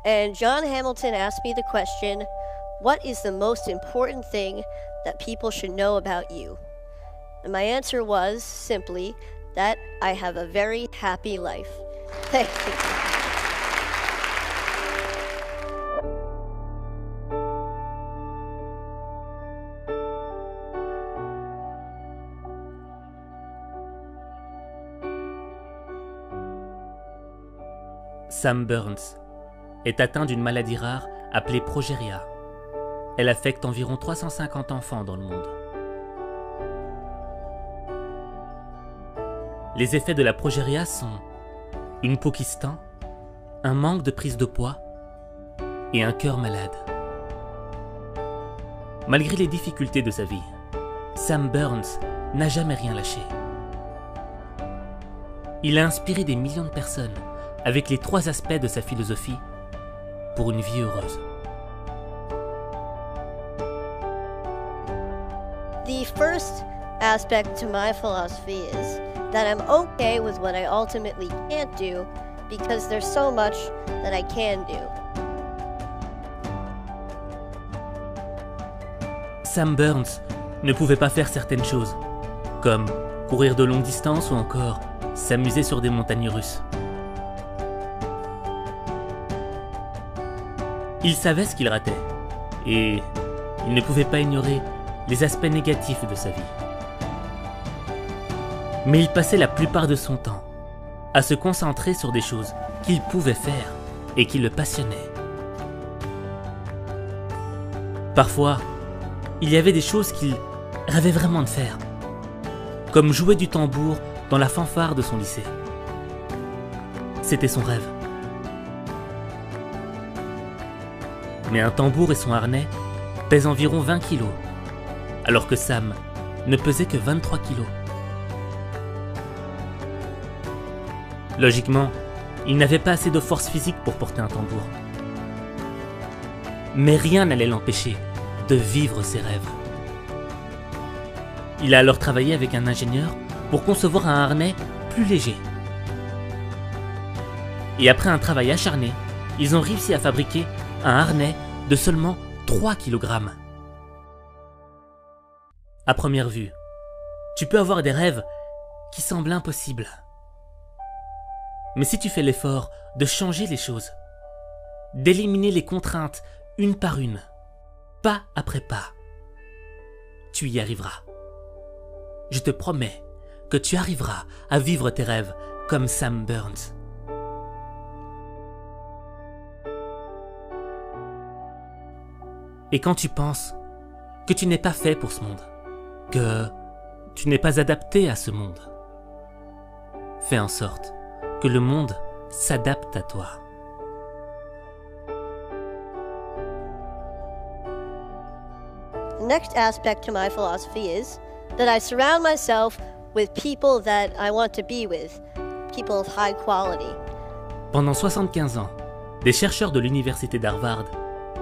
And John Hamilton asked me the question, what is the most important thing that people should know about you? And my answer was simply that I have a very happy life. Thank you. Sam Burns est atteint d'une maladie rare appelée progéria. Elle affecte environ 350 enfants dans le monde. Les effets de la progéria sont une peau qui se tend, un manque de prise de poids et un cœur malade. Malgré les difficultés de sa vie, Sam Burns n'a jamais rien lâché. Il a inspiré des millions de personnes avec les 3 aspects de sa philosophie pour une vie heureuse. The first aspect to my philosophy is that I'm okay with what I ultimately can't do because there's so much that I can do. Sam Burns ne pouvait pas faire certaines choses, comme courir de longues distances ou encore s'amuser sur des montagnes russes. Il savait ce qu'il ratait, et il ne pouvait pas ignorer les aspects négatifs de sa vie. Mais il passait la plupart de son temps à se concentrer sur des choses qu'il pouvait faire et qui le passionnaient. Parfois, il y avait des choses qu'il rêvait vraiment de faire, comme jouer du tambour dans la fanfare de son lycée. C'était son rêve. Mais un tambour et son harnais pèsent environ 20 kilos, alors que Sam ne pesait que 23 kilos. Logiquement, il n'avait pas assez de force physique pour porter un tambour. Mais rien n'allait l'empêcher de vivre ses rêves. Il a alors travaillé avec un ingénieur pour concevoir un harnais plus léger. Et après un travail acharné, ils ont réussi à fabriquer un harnais de seulement 3 kg. À première vue, tu peux avoir des rêves qui semblent impossibles. Mais si tu fais l'effort de changer les choses, d'éliminer les contraintes une par une, pas après pas, tu y arriveras. Je te promets que tu arriveras à vivre tes rêves comme Sam Burns. Et quand tu penses que tu n'es pas fait pour ce monde, que tu n'es pas adapté à ce monde, fais en sorte que le monde s'adapte à toi. The next aspect to my philosophy is that I surround myself with people that I want to be with, people of high quality. Pendant 75 ans, des chercheurs de l'université d'Harvard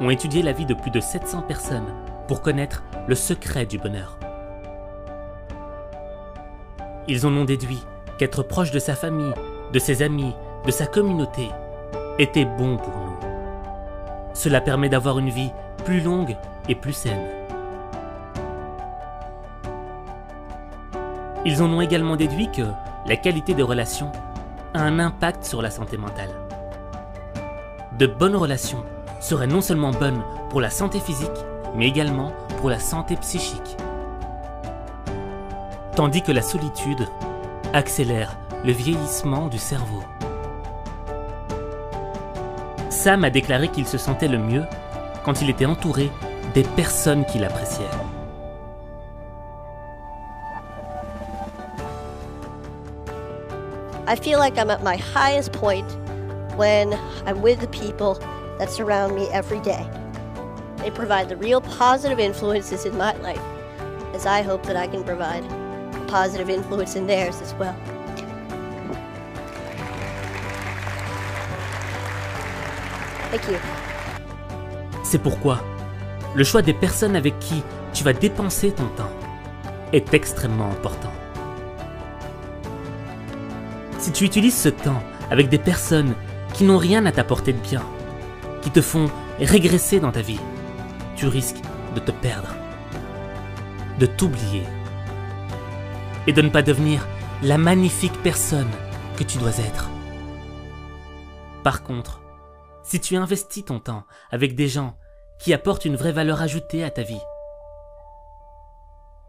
ont étudié la vie de plus de 700 personnes pour connaître le secret du bonheur. Ils en ont déduit qu'être proche de sa famille, de ses amis, de sa communauté était bon pour nous. Cela permet d'avoir une vie plus longue et plus saine. Ils en ont également déduit que la qualité des relations a un impact sur la santé mentale. De bonnes relations seraient non seulement bonnes pour la santé physique, mais également pour la santé psychique. Tandis que la solitude accélère le vieillissement du cerveau. Sam a déclaré qu'il se sentait le mieux quand il était entouré des personnes qu'il appréciait. I feel like I'm at my highest point when I'm with the people that surround me every day. They provide the real positive influences in my life, as I hope that I can provide a positive influence in theirs as well. Thank you. C'est pourquoi le choix des personnes avec qui tu vas dépenser ton temps est extrêmement important. Si tu utilises ce temps avec des personnes qui n'ont rien à t'apporter de bien, qui te font régresser dans ta vie, tu risques de te perdre, de t'oublier et de ne pas devenir la magnifique personne que tu dois être. Par contre, si tu investis ton temps avec des gens qui apportent une vraie valeur ajoutée à ta vie,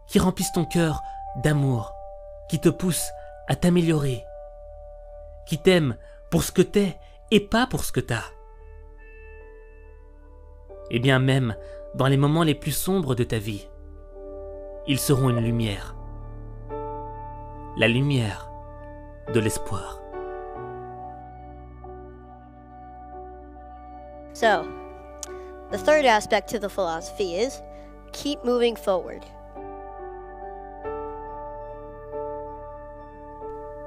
qui remplissent ton cœur d'amour, qui te poussent à t'améliorer, qui t'aiment pour ce que t'es et pas pour ce que t'as, et bien même dans les moments les plus sombres de ta vie, ils seront une lumière. La lumière de l'espoir. So, the third aspect to the philosophy is keep moving forward.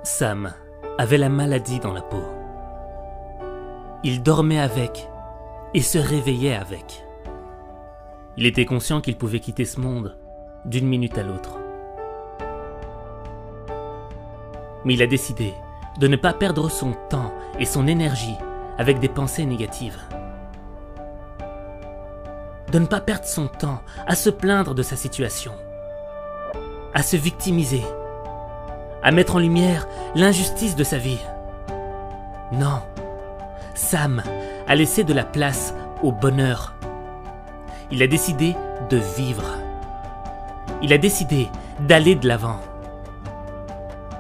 Sam avait la maladie dans la peau. Il dormait avec et se réveillait avec. Il était conscient qu'il pouvait quitter ce monde d'une minute à l'autre. Mais il a décidé de ne pas perdre son temps et son énergie avec des pensées négatives. De ne pas perdre son temps à se plaindre de sa situation, à se victimiser, à mettre en lumière l'injustice de sa vie. Non, Sam a laissé de la place au bonheur. Il a décidé de vivre. Il a décidé d'aller de l'avant,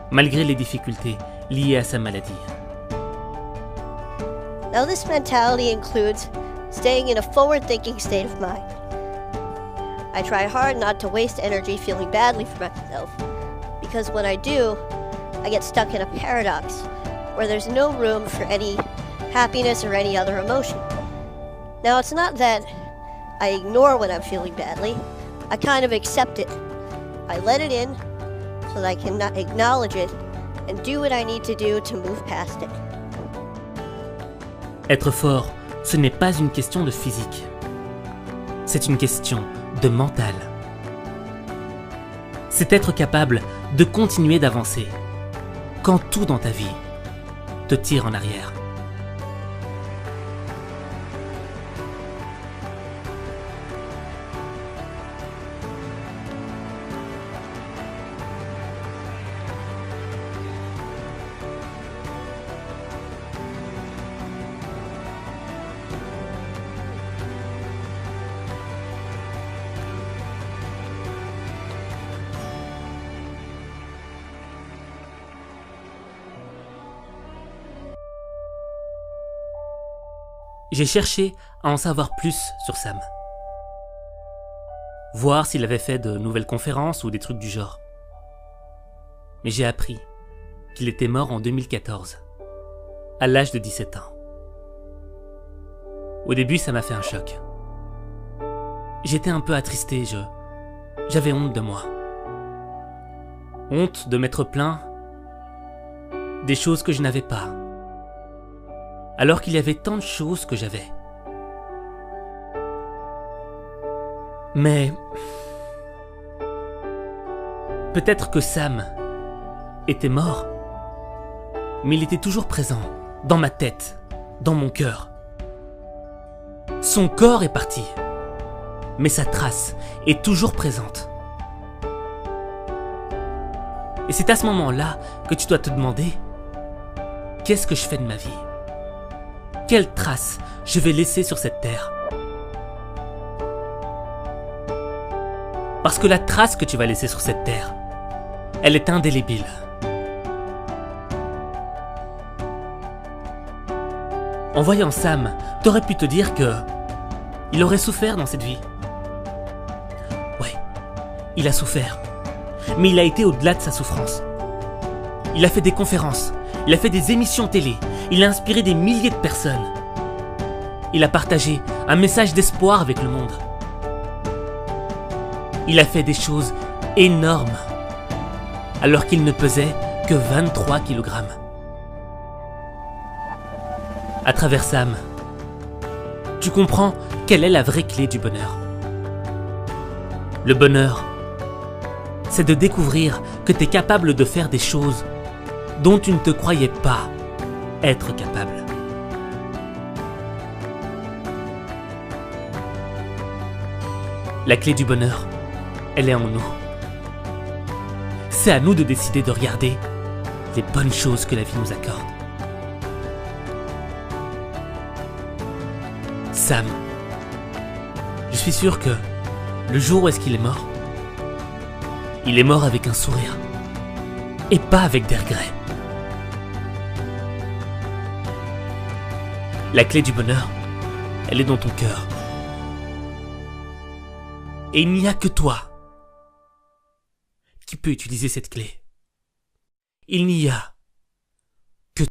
malgré les difficultés liées à sa maladie. Now this mentality includes staying in a forward-thinking state of mind. I try hard not to waste energy feeling badly for myself, because when I do, I get stuck in a paradox where there's no room for any happiness or any other emotion. Now it's not that I ignore when I'm feeling badly, I kind of accept it. I let it in so that I can acknowledge it and do what I need to do to move past it. Être fort, ce n'est pas une question de physique. C'est une question de mental. C'est être capable de continuer d'avancer quand tout dans ta vie te tire en arrière. J'ai cherché à en savoir plus sur Sam. Voir s'il avait fait de nouvelles conférences ou des trucs du genre. Mais j'ai appris qu'il était mort en 2014, à l'âge de 17 ans. Au début, ça m'a fait un choc. J'étais un peu attristé, j'avais honte de moi. Honte de m'être plaint des choses que je n'avais pas, alors qu'il y avait tant de choses que j'avais. Mais peut-être que Sam était mort, mais il était toujours présent, dans ma tête, dans mon cœur. Son corps est parti, mais sa trace est toujours présente. Et c'est à ce moment-là que tu dois te demander, qu'est-ce que je fais de ma vie ? Quelle trace je vais laisser sur cette terre ? Parce que la trace que tu vas laisser sur cette terre, elle est indélébile. En voyant Sam, t'aurais pu te dire que il aurait souffert dans cette vie. Ouais, il a souffert. Mais il a été au-delà de sa souffrance. Il a fait des conférences, il a fait des émissions télé, il a inspiré des milliers de personnes. Il a partagé un message d'espoir avec le monde. Il a fait des choses énormes, alors qu'il ne pesait que 23 kg. À travers Sam, tu comprends quelle est la vraie clé du bonheur. Le bonheur, c'est de découvrir que tu es capable de faire des choses dont tu ne te croyais pas être capable. La clé du bonheur, elle est en nous. C'est à nous de décider de regarder les bonnes choses que la vie nous accorde. Sam, je suis sûr que le jour où est-ce qu'il est mort, il est mort avec un sourire et pas avec des regrets. La clé du bonheur, elle est dans ton cœur. Et il n'y a que toi qui peux utiliser cette clé. Il n'y a